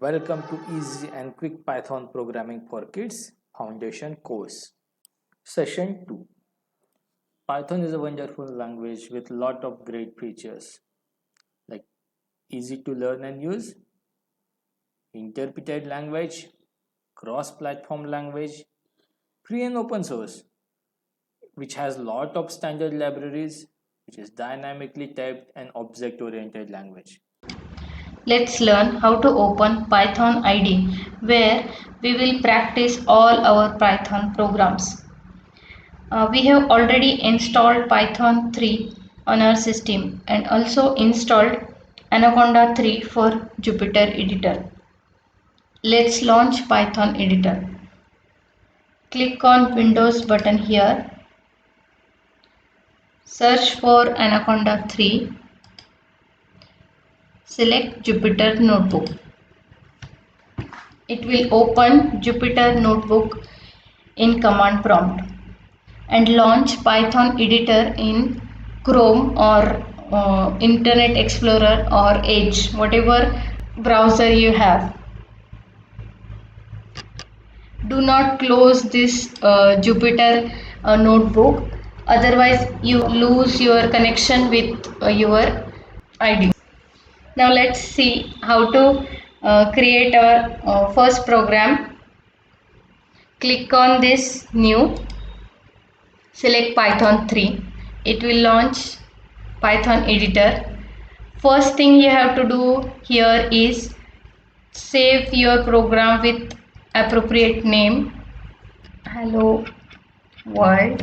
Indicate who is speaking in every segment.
Speaker 1: Welcome to Easy and Quick Python Programming for Kids Foundation course. Session 2. Python is a wonderful language with a lot of great features like easy to learn and use, interpreted language, cross-platform language, free and open source, which has lot of standard libraries, which is dynamically typed and object-oriented language.
Speaker 2: Let's learn how to open Python IDE where we will practice all our Python programs. We have already installed Python 3 on our system and also installed Anaconda 3 for Jupyter Editor. Let's launch Python Editor. Click on Windows button here. Search for Anaconda 3. Select Jupyter Notebook. It will open Jupyter Notebook in command prompt and launch Python editor in Chrome or Internet Explorer or Edge, whatever browser you have. Do not close this Jupyter notebook, otherwise you lose your connection with your IDE. Now let's see how to create our first program. Click on this new. Select Python 3. It will launch Python editor. First thing you have to do here is save your program with appropriate name. Hello world.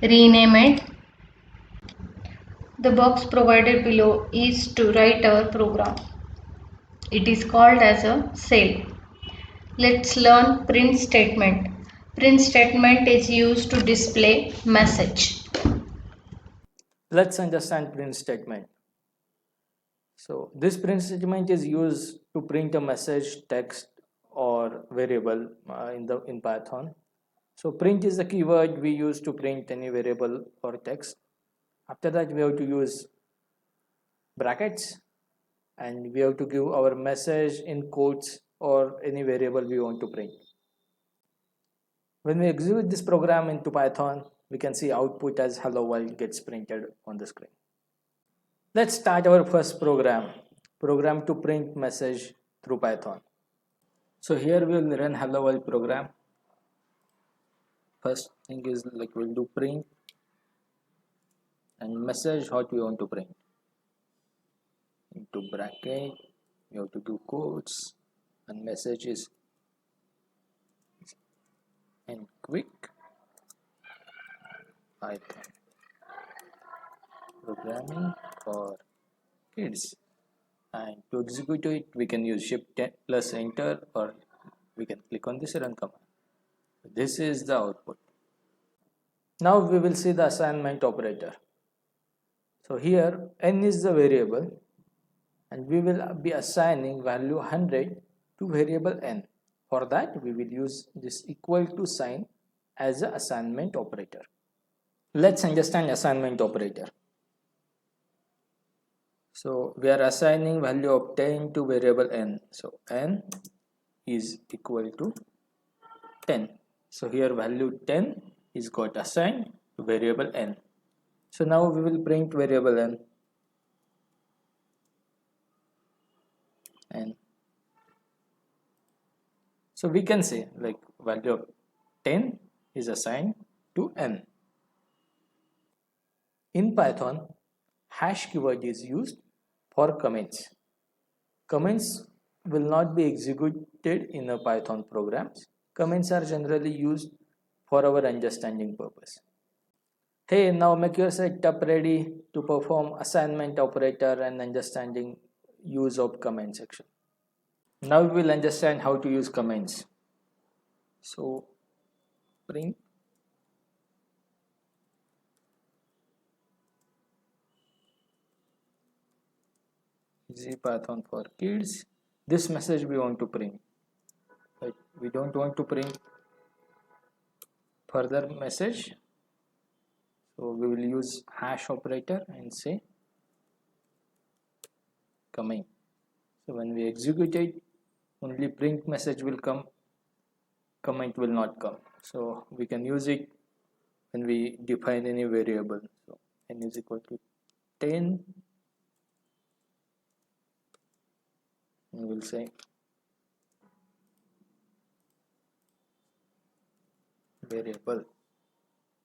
Speaker 2: Rename it. The box provided below is to write our program. It is called as a cell. Let's learn print statement. Print statement is used to display message.
Speaker 1: Let's understand print statement. So this print statement is used to print a message, text, or variable in Python. So print is the keyword we use to print any variable or text. After that, we have to use brackets, and we have to give our message in quotes or any variable we want to print. When we execute this program into Python, we can see output as hello world gets printed on the screen. Let's start our first program to print message through Python. So here we will run hello world program. First thing is like we'll do print and message what we want to print. Into bracket, we have to do quotes and message is and quick Python programming for kids. And to execute it, we can use shift plus enter, or we can click on this run command. This is the output. Now we will see the assignment operator. So here n is the variable and we will be assigning value 100 to variable n. For that we will use this equal to sign as an assignment operator. Let's understand assignment operator. So we are assigning value of 10 to variable n. So n is equal to 10. So here value 10 is got assigned to variable n. So now we will print variable n. And so we can say like value of 10 is assigned to n. In Python, hash keyword is used for comments. Comments will not be executed in a Python programs. Comments are generally used for our understanding purpose. Hey, now make your setup ready to perform assignment operator and understanding use of comment section. Now we will understand how to use comments. So print easy Python for kids. This message we want to print, but we don't want to print further message. So we will use hash operator and say coming. So when we execute it, only print message will come, comment will not come. So we can use it when we define any variable. So n is equal to 10, and we'll say variable.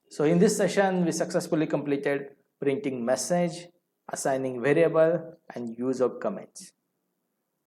Speaker 1: So in this session, we successfully completed printing message, assigning variable, and use of comments.